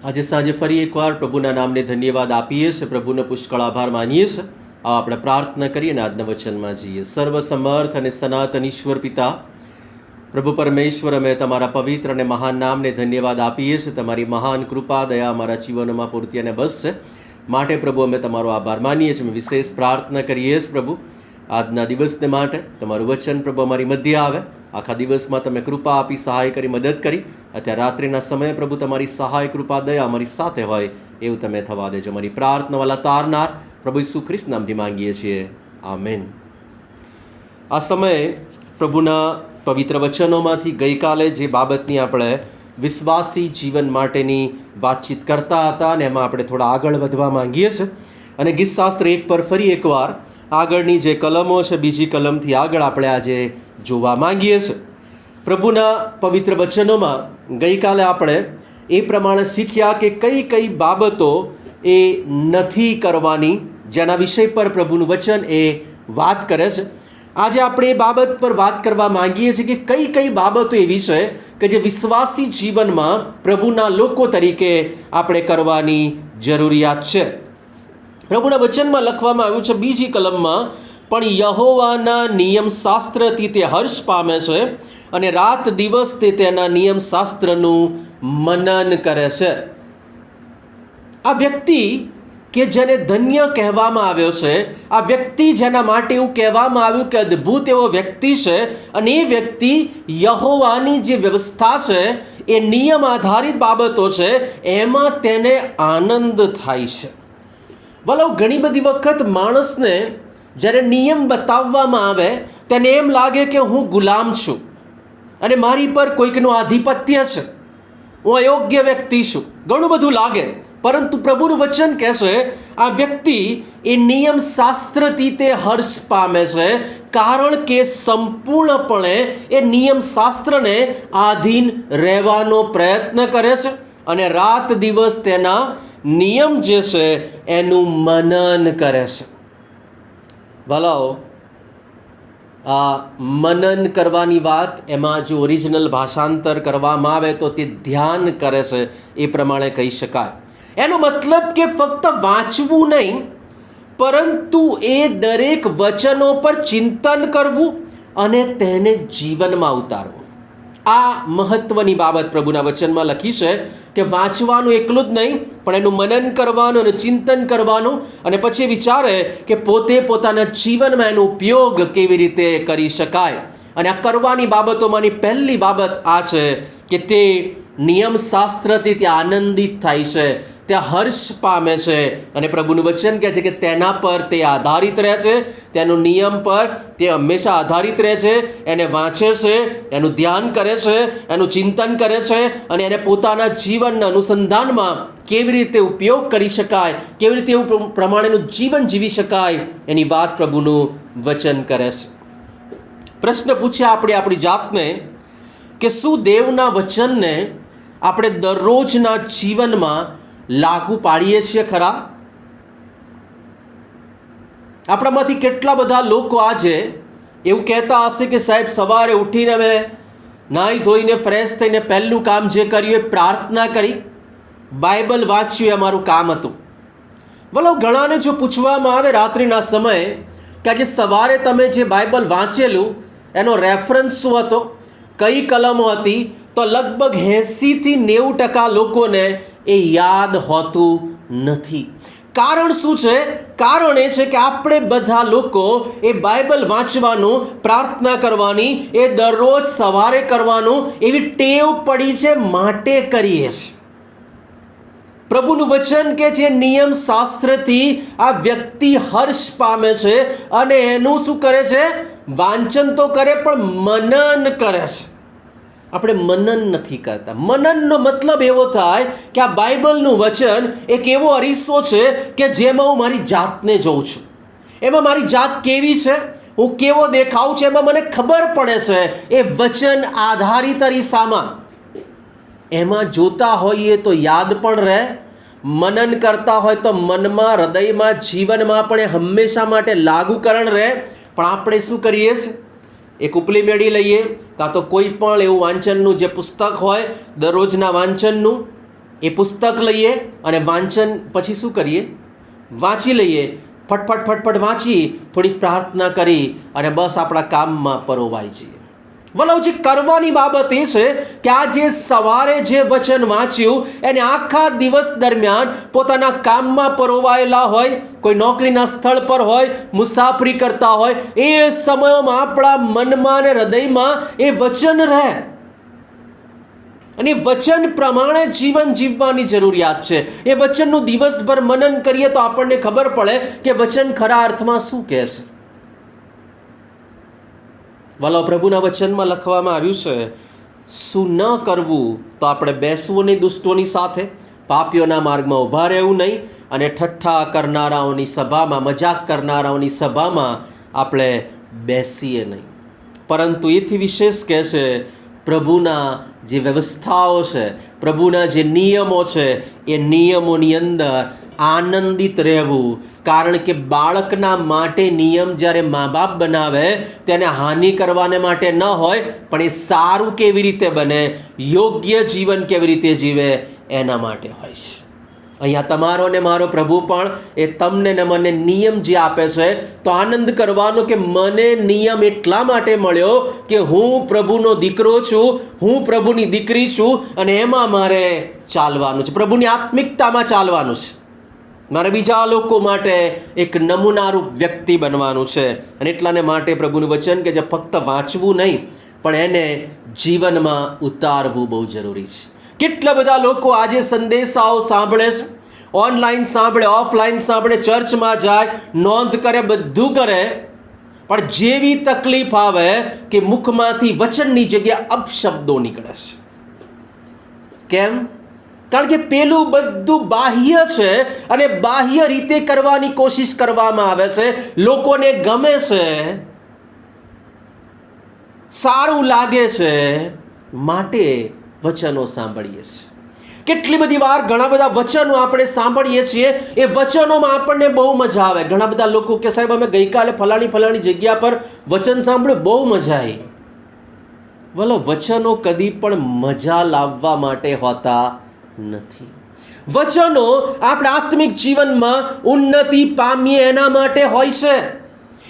આજે સાંજે ફરી એકવાર પ્રભુના નામને ધન્યવાદ આપીએ છીએ, પ્રભુનો પુષ્કળ આભાર માનીએ છીએ. આપણે પ્રાર્થના કરીએ અને આજના વચનમાં જઈએ. સર્વસમર્થ અને સનાતન ઈશ્વર પિતા પ્રભુ પરમેશ્વર, અમે તમારા પવિત્ર અને મહાન નામને ધન્યવાદ આપીએ છીએ. તમારી મહાન કૃપા દયા અમારા જીવનમાં પૂરતી અને બસ છે માટે પ્રભુ અમે તમારો આભાર માનીએ છીએ. અમે વિશેષ પ્રાર્થના કરીએ છીએ પ્રભુ આજના દિવસને માટે. તમારું વચન પ્રભુ અમારી મધ્ય આવે, આખા દિવસમાં તમે કૃપા આપી સહાય કરી મદદ કરી. અત્યારે રાત્રિના સમયે પ્રભુ તમારી સહાય કૃપા દયા અમારી સાથે હોય એવું તમે થવા દેજો. અમારી પ્રાર્થના વાલા તારનાર પ્રભુ ઈસુ ખ્રિસ્ત નામથી માંગીએ છીએ, આમેન. આ સમયે પ્રભુના પવિત્ર વચનોમાંથી ગઈકાલે જે બાબતની આપણે વિશ્વાસી જીવન માટેની વાતચીત કરતા હતા અને એમાં આપણે થોડા આગળ વધવા માંગીએ છીએ અને ગીતશાસ્ત્ર 1 પર ફરી એકવાર આગળની જે કલમો છે બીજી કલમથી આગળ આપણે આજે જોવા માંગીએ છીએ. પ્રભુના પવિત્ર વચનોમાં ગઈકાલે આપણે એ પ્રમાણે શીખ્યા કે કઈ કઈ બાબતો એ નથી કરવાની, જેના વિષય પર પ્રભુનું વચન એ વાત કરે છે. આજે આપણે એ બાબત પર વાત કરવા માંગીએ છીએ કે કઈ કઈ બાબતો એવી છે કે જે વિશ્વાસી જીવનમાં પ્રભુના લોકો તરીકે આપણે કરવાની જરૂરિયાત છે. પ્રભુના વચનમાં લખવામાં આવ્યું છે બીજી કલમમાં, પણ યહોવાના નિયમશાસ્ત્રથી તે હર્ષ પામે છે અને રાત દિવસ તે તેના નિયમશાસ્ત્રનું મનન કરે છે. આ વ્યક્તિ કે જેને ધન્ય કહેવામાં આવ્યો છે, આ વ્યક્તિ જેના માટે એવું કહેવામાં આવ્યું કે અદ્ભુત એવો વ્યક્તિ છે, અને એ વ્યક્તિ યહોવાની જે વ્યવસ્થા છે, એ નિયમ આધારિત બાબતો છે, એમાં તેને આનંદ થાય છે. વલો ઘણી બધી વખત માણસને જ્યારે નિયમ બતાવવામાં આવે તેને એમ લાગે કે હું ગુલામ છું અને મારી પર કોઈકનું આધિપત્ય છે, હું અયોગ્ય વ્યક્તિ છું, ઘણું બધું લાગે. પરંતુ પ્રભુનું વચન કહેશે આ વ્યક્તિ એ નિયમ શાસ્ત્રથી તે હર્ષ પામે છે, કારણ કે સંપૂર્ણપણે એ નિયમ શાસ્ત્રને આધીન રહેવાનો પ્રયત્ન કરે છે અને રાત દિવસ તેના નિયમ જે છે એનું મનન કરે છે. ભલાઓ, આ મનન કરવાની વાત, એમાં જો ઓરિજિનલ ભાષાંતર કરવામાં આવે તો તે ધ્યાન કરે છે એ પ્રમાણે કહી શકાય. એનો મતલબ કે ફક્ત વાંચવું નહીં, પરંતુ એ દરેક વચનો પર ચિંતન કરવું અને તેને જીવનમાં ઉતારવું. આ મહત્વની બાબત પ્રભુના વચનમાં લખી છે કે વાંચવાનું એકલું જ નહીં, પણ એનું મનન કરવાનું અને ચિંતન કરવાનું, અને પછી વિચારે કે પોતે પોતાના જીવનમાં એનો ઉપયોગ કેવી રીતે કરી શકાય. અને આ કરવાની બાબતોમાંની પહેલી બાબત આ છે કે તે નિયમશાસ્ત્રથી તે આનંદિત થાય છે, તે હર્ષ પામે છે. અને પ્રભુનું વચન કહે છે કે તેના પર તે આધારિત રહે છે, તેનો નિયમ પર તે હંમેશા આધારિત રહે છે, એને વાંચે છે, એનું ધ્યાન કરે છે, એનું ચિંતન કરે છે, અને એને પોતાના જીવનના અનુસંધાનમાં કેવી રીતે ઉપયોગ કરી શકાય, કેવી રીતે એવું પ્રમાણેનું જીવન જીવી શકાય, એની વાત પ્રભુનું વચન કરે છે. પ્રશ્ન પૂછ્યા આપણે આપણી જાતને કે શું દેવના વચનને આપણે દરરોજના જીવનમાં લાગુ પાડીએ છીએ ખરા? આપણામાંથી કેટલા બધા લોકો આજે એવું કહેતા હશે કે સાહેબ, સવારે ઉઠીને અમે નાહી ધોઈને ફ્રેશ થઈને પહેલું કામ જે કર્યું એ પ્રાર્થના કરી, બાઇબલ વાંચ્યું, એ અમારું કામ હતું. બોલો, ઘણાને જો પૂછવામાં આવે રાત્રિના સમયે કે આજે સવારે તમે જે બાઇબલ વાંચેલું એનો રેફરન્સ શું હતો, કઈ કલમો હતી, તો લગભગ 80થી 90% લોકોને એ યાદ હોતું નથી. કારણ શું છે? કારણ એ છે કે આપણે બધા લોકો એ બાઇબલ વાંચવાનું, પ્રાર્થના કરવાની, એ દરરોજ સવારે કરવાનું એવી ટેવ પડી છે, માટે કરીએ છીએ. પ્રભુનું વચન કે જે નિયમ શાસ્ત્રથી આ વ્યક્તિ હર્ષ પામે છે અને એનું શું કરે છે? વાંચન તો કરે પણ મનન કરે છે. આપણે મનન નથી કરતા. મનનનો મતલબ એવો થાય કે આ બાઇબલનું વચન એક એવો અરીસો છે કે જેમાં હું મારી જાતને જોઉં છું, એમાં મારી જાત કેવી છે, હું કેવો દેખાઉં છું, એમાં મને ખબર પડે છે. એ વચન આધારિત અરીસામાં એમાં જોતા હોઈએ તો યાદ પણ રહે, મનન કરતા હોય તો મનમાં, હૃદયમાં, જીવનમાં પણ એ હંમેશા માટે લાગુકરણ રહે. પણ આપણે શું કરીએ છીએ? એક ઉપલી મેળી લઈએ, કાં તો કોઈ પણ એવું વાંચનનું જે પુસ્તક હોય દરરોજના વાંચનનું, એ પુસ્તક લઈએ અને વાંચન પછી શું કરીએ? વાંચી લઈએ, ફટફટ ફટફટ વાંચી, થોડીક પ્રાર્થના કરી અને બસ આપણા કામમાં પરોવાઈ જઈએ. વલવજી કરવાની બાબત એ છે કે આ જે સવારે જે વચન વાંચ્યું એને આખા દિવસ દરમિયાન પોતાના કામમાં પરોવાયેલા હોય, કોઈ નોકરીના સ્થળ પર હોય, મુસાફરી કરતા હોય, એ સમયોમાં આપણા મનમાં અને હૃદયમાં એ વચન રહે અને વચન પ્રમાણે જીવન જીવવાની જરૂરિયાત છે. એ વચનનું દિવસભર મનન કરીએ તો આપણને ખબર પડે કે વચન ખરા અર્થમાં શું કહે છે. વલો પ્રભુના વચનમાં લખવામાં આવ્યું છે, શું ન કરવું તો આપણે બેસવું નહીં દુષ્ટોની સાથે, પાપીઓના માર્ગમાં ઊભા રહેવું નહીં અને ઠઠ્ઠા કરનારાઓની સભામાં, મજાક કરનારાઓની સભામાં આપણે બેસીએ નહીં. પરંતુ એથી વિશેષ કહે છે, પ્રભુના જે વ્યવસ્થાઓ છે, પ્રભુના જે નિયમો છે, એ નિયમોની અંદર આનંદિત રહેવું. કારણ કે બાળકના માટે નિયમ જ્યારે મા બાપ બનાવે તેને હાનિ કરવાને માટે ન હોય, પણ એ સારું કેવી રીતે બને, યોગ્ય જીવન કેવી રીતે જીવે એના માટે હોય છે. અહીંયા તમારો ને મારો પ્રભુ પણ એ તમને ને મને નિયમ જે આપે છે તો આનંદ કરવાનો કે મને નિયમ એટલા માટે મળ્યો કે હું પ્રભુનો દીકરો છું, હું પ્રભુની દીકરી છું અને એમાં મારે ચાલવાનું છે, પ્રભુની આત્મિકતામાં ચાલવાનું છે. મારે બીજા લોકો માટે એક નમૂનારૂપ વ્યક્તિ બનવાનું છે. અને એટલાને માટે પ્રભુનું વચન કે જે ફક્ત વાંચવું નહીં પણ એને જીવનમાં ઉતારવું બહુ જરૂરી છે. કેટલા બધા લોકો આજે સંદેશાઓ સાંભળે છે, ઓનલાઈન સાંભળે, ઓફલાઈન સાંભળે, ચર્ચમાં જાય, નોંધ કરે, બધું કરે, પણ જેવી તકલીફ આવે કે મુખમાંથી વચનની જગ્યાએ અપશબ્દો નીકળે છે. કેમ? કારણ કે પેલું બધું બાહ્ય છે અને બાહ્ય રીતે કરવાની કોશિશ કરવામાં આવે છે, લોકોને ગમે છે, સારું લાગે છે, માટે વચનો સાંભળીએ છીએ. કેટલી બધી વાર ઘણા બધા વચનો આપણે સાંભળીએ છીએ, એ વચનોમાં આપણને બહુ મજા આવે. ઘણા બધા લોકો કે સાહેબ અમે ગઈકાલે ફલાણી જગ્યા પર વચન સાંભળ્યું, બહુ મજા આવી. બોલો, વચનો કદી પણ મજા લાવવા માટે હોતા નથી. વચનો આપણે આત્મિક જીવનમાં ઉન્નતિ પામીએ એના માટે હોય છે.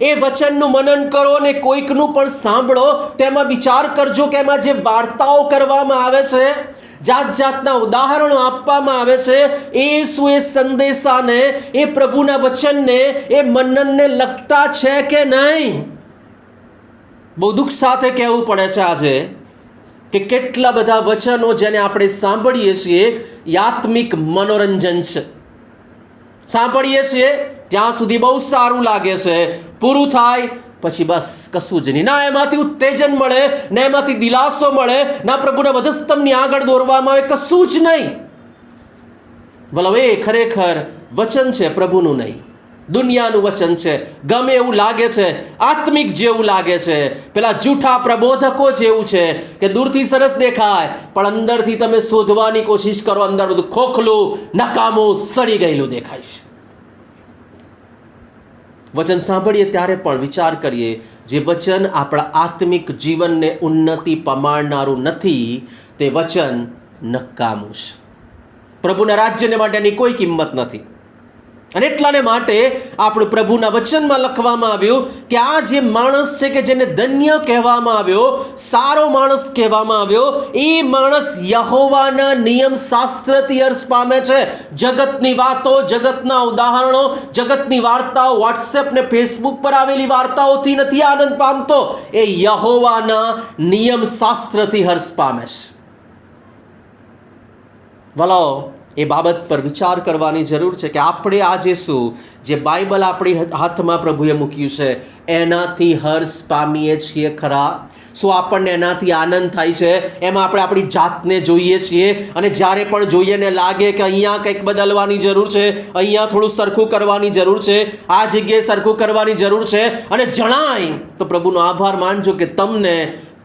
એ વચનનું મનન કરો ને કોઈકનું પણ સાંભળો, તેમાં વિચાર કરજો કે એમાં જે વાર્તાઓ કરવામાં આવે છે, જાત જાતના ઉદાહરણો આપવામાં આવે છે, એ શું એ સંદેશાને, એ પ્રભુના વચનને, એ મનનને લગતા છે કે નહીં? બહુ દુઃખ સાથે કહેવું પડે છે આજે કે કેટલા બધા વચનો જેને આપણે સાંભળીએ છીએ એ આત્મિક મનોરંજન છે. સાંભળીએ છીએ ત્યાં સુધી બહુ સારું લાગે છે, પૂરું થાય પછી બસ કશું જ નહીં. ના એમાંથી ઉત્તેજન મળે, ના એમાંથી દિલાસો મળે, ના પ્રભુના વધસ્તંભની આગળ દોરવામાં આવે, કશું જ નહીં. વલો એ ખરેખર વચન છે, પ્રભુનું નહીં, દુનિયાનું વચન છે. ગમે એવું લાગે છે, આત્મિક જેવું લાગે છે, પેલા જૂઠા પ્રબોધકો જેવું છે કે દૂરથી સરસ દેખાય પણ અંદરથી તમે શોધવાની કોશિશ કરો, અંદર બધું ખોખલું, નકામું, સડી ગયેલું દેખાય છે. વચન સાંભળીએ ત્યારે પણ વિચાર કરીએ, જે વચન આપણા આત્મિક જીવનને ઉન્નતિ પમાડનારું નથી તે વચન નકામું છે. પ્રભુના રાજ્યને માટેની કોઈ કિંમત નથી. અને એટલાને માટે આપણું પ્રભુના વચનમાં લખવામાં આવ્યું કે આ જે માણસ છે કે જેને ધન્ય કહેવામાં આવ્યો, સારો માણસ કહેવામાં આવ્યો, એ માણસ યહોવાના નિયમ શાસ્ત્રથી હર્ષ પામે છે. જગતની વાતો, જગતના ઉદાહરણો, જગતની વાર્તાઓ, વોટ્સએપ ને ફેસબુક પર આવેલી વાર્તાઓથી નથી આનંદ પામતો, એ યહોવાના નિયમ શાસ્ત્રથી હર્ષ પામે છે. વલો એ બાબત પર વિચાર કરવાની જરૂર છે કે આપણે આજે શું, જે બાઇબલ આપણી હાથમાં પ્રભુએ મૂક્યું છે એનાથી હર્ષ પામીએ છીએ ખરા? શું આપણને એનાથી આનંદ થાય છે? એમાં આપણે આપણી જાતને જોઈએ છીએ અને જ્યારે પણ જોઈએ ને લાગે કે અહીંયા કંઈક બદલવાની જરૂર છે, અહીંયા થોડું સરખું કરવાની જરૂર છે, આ જગ્યાએ સરખું કરવાની જરૂર છે, અને જણાય તો પ્રભુનો આભાર માનજો કે તમને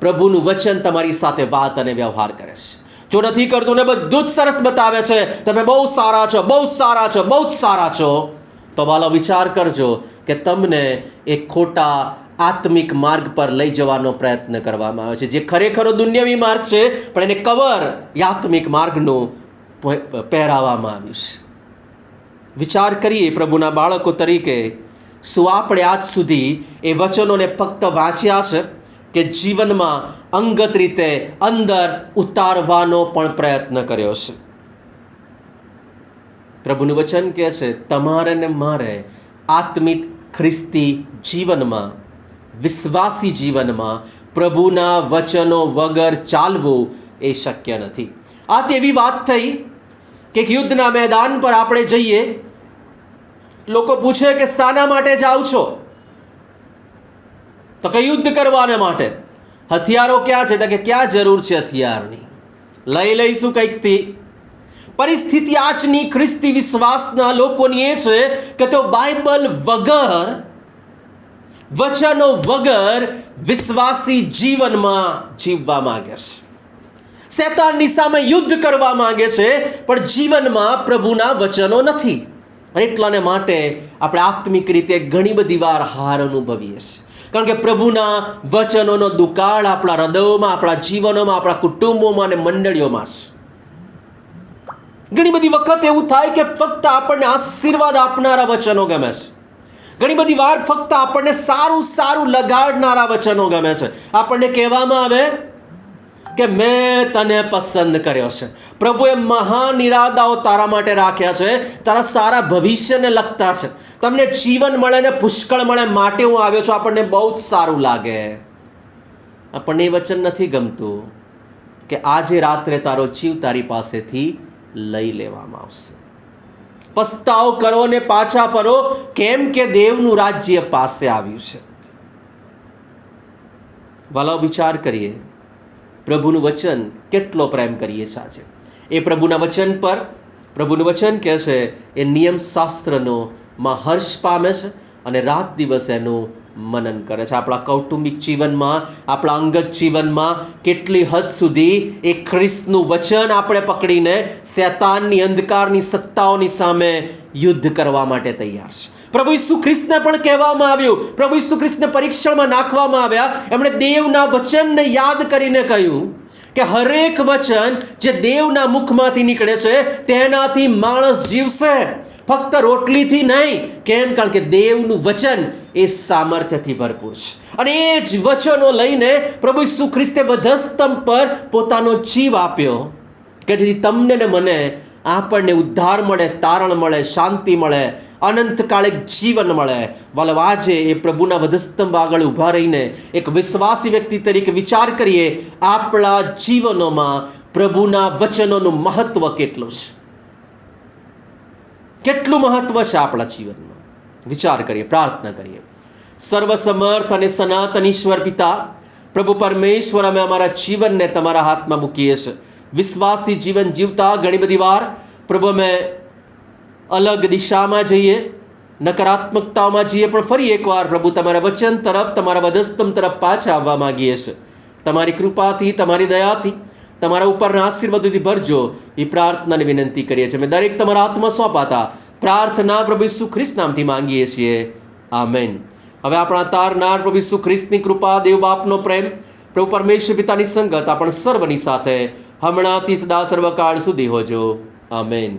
પ્રભુનું વચન તમારી સાથે વાત અને વ્યવહાર કરે છે. જો નથી કરતું ને બધું જ સરસ બતાવે છે, તમે બહુ સારા છો, બહુ સારા છો, બહુ જ સારા છો, તો વાલો વિચાર કરજો કે તમને એક ખોટા આત્મિક માર્ગ પર લઈ જવાનો પ્રયત્ન કરવામાં આવે છે, જે ખરેખર દુન્યવી માર્ગ છે પણ એને કવર આત્મિક માર્ગનું પહેરાવવામાં આવ્યું છે. વિચાર કરીએ પ્રભુના બાળકો તરીકે, શું આપણે આજ સુધી એ વચનોને ફક્ત વાંચ્યા છે કે જીવનમાં અંગત રીતે અંદર ઉતારવાનો પણ પ્રયત્ન કર્યો છે? પ્રભુનું વચન કહે છે, તમારે ને મારે આત્મિક ખ્રિસ્તી જીવનમાં, વિશ્વાસી જીવનમાં પ્રભુના વચનો વગર ચાલવું એ શક્ય નથી. આ તેવી વાત થઈ કે યુદ્ધના મેદાન પર આપણે જઈએ, લોકો પૂછે કે શાના માટે જાઓ છો? તો કે યુદ્ધ કરવાને માટે. હથિયારો ક્યાં છે? તો કે ક્યાં જરૂર છે હથિયારની? લઈ લઈશું કંઈકથી. પરિસ્થિતિ આજની ખ્રિસ્તી વિશ્વાસના લોકોની એ છે કે તો બાઇબલ વગર, વચનો વગર વિશ્વાસી જીવનમાં જીવવા માંગે છે. શૈતાનની સામે યુદ્ધ કરવા માંગે છે, પણ જીવનમાં પ્રભુના વચનો નથી. એટલાને માટે આપણે આત્મિક રીતે ઘણી બધી વાર હાર અનુભવીએ છીએ, કારણ કે પ્રભુના વચનોનો દુકાળ આપણા હૃદયોમાં, આપણા જીવનોમાં, આપણા કુટુંબોમાં અને મંડળીઓમાં છે. ઘણી બધી વખત એવું થાય કે ફક્ત આપણને આશીર્વાદ આપનારા વચનો ગમે છે. ઘણી બધી વાર ફક્ત આપણને સારું સારું લગાડનારા વચનો ગમે છે. આપણને કહેવામાં આવે કે મેં તને પસંદ કર્યો છે, પ્રભુએ મહાન ઇરાદાઓ તારા માટે રાખ્યા છે, તારા સારા ભવિષ્યને લગતા છે, તમને જીવન મળે ને પુષ્કળ મળે માટે હું આવ્યો છું. આપણને બહુ જ સારું લાગે. આપણને એ વચન નથી ગમતું કે આજે રાત્રે તારો જીવ તારી પાસેથી લઈ લેવામાં આવશે. પસ્તાવ કરો ને પાછા ફરો, કેમ કે દેવનું રાજ્ય પાસે આવ્યું છે. વાલા, વિચાર કરીએ, પ્રભુનું વચન કેટલો પ્રેમ કરીએ છીએ આજે. એ પ્રભુના વચન પર, પ્રભુનું વચન કહે છે, એ નિયમ શાસ્ત્રનો માં હર્ષ પામે છે અને રાત દિવસ એનું મનન કરે છે. આપણા કૌટુંબિક જીવનમાં, આપણા અંગત જીવનમાં કેટલી હદ સુધી એ ખ્રિસ્તનું વચન આપણે પકડીને શૈતાનની અંધકારની સત્તાઓની સામે યુદ્ધ કરવા માટે તૈયાર છે. પ્રભુ ઈસુ ખ્રિસ્તને પણ કહેવામાં આવ્યું, પ્રભુ ઈસુ ખ્રિસ્તને પરીક્ષણમાં નાખવામાં આવ્યા. એમણે દેવના વચનને યાદ કરીને કહ્યું કે હરેક વચન જે દેવના મુખમાંથી નીકળે છે તેનાથી માણસ જીવશે, ફક્ત રોટલીથી નહીં. કેમ? કારણ કે દેવનું વચન એ સામર્થ્યથી ભરપૂર છે. અને એ જ વચનો લઈને પ્રભુ ઈસુ ખ્રિસ્તે વધસ્તંભ પર પોતાનો જીવ આપ્યો કે જેથી તમને ને મને, આપણને ઉદ્ધાર મળે, તારણ મળે, શાંતિ મળે, અનંતકાળિક જીવન મળે. વાલો, આજે એ પ્રભુના વધસ્તંભ આગળ ઊભા રહીને એક વિશ્વાસી વ્યક્તિ તરીકે વિચાર કરીએ, આપણા જીવનોમાં પ્રભુના વચનોનું મહત્વ કેટલું છે. કેટલું મહત્વ છે આપણા જીવનમાં. વિચાર કરીએ, પ્રાર્થના કરીએ. સર્વસમર્થ અને સનાતન ઈશ્વર પિતા, પ્રભુ પરમેશ્વર, અમે અમારા જીવનને તમારા હાથમાં મૂકીએ છીએ. વિશ્વાસી જીવન જીવતા ઘણી બધી વાર પ્રભુ અમે અલગ દિશામાં જઈએ, નકારાત્મકતાઓમાં જઈએ, પણ ફરી એકવાર પ્રભુ તમારા વચન તરફ, તમારા વધસ્તંભ તરફ પાછા આવવા માંગીએ છીએ. તમારી કૃપાથી, તમારી દયાથી, તમારા ઉપરના આશીર્વાદોથી ભરજો, એ પ્રાર્થનાની વિનંતી કરીએ છીએ. અમે દરેક તમારા હાથમાં સોંપાતા પ્રાર્થના પ્રભુ ઈસુ ખ્રિસ્ત નામથી માંગીએ છીએ. આમેન. હવે આપણા તારનાર પ્રભુ ઈસુ ખ્રિસ્તની કૃપા, દેવ બાપનો પ્રેમ, પ્રભુ પરમેશ્વર પિતાની સંગત આપણ સર્વની સાથે હમણાંથી સદા સર્વકાળ સુધી હોજો. આમેન.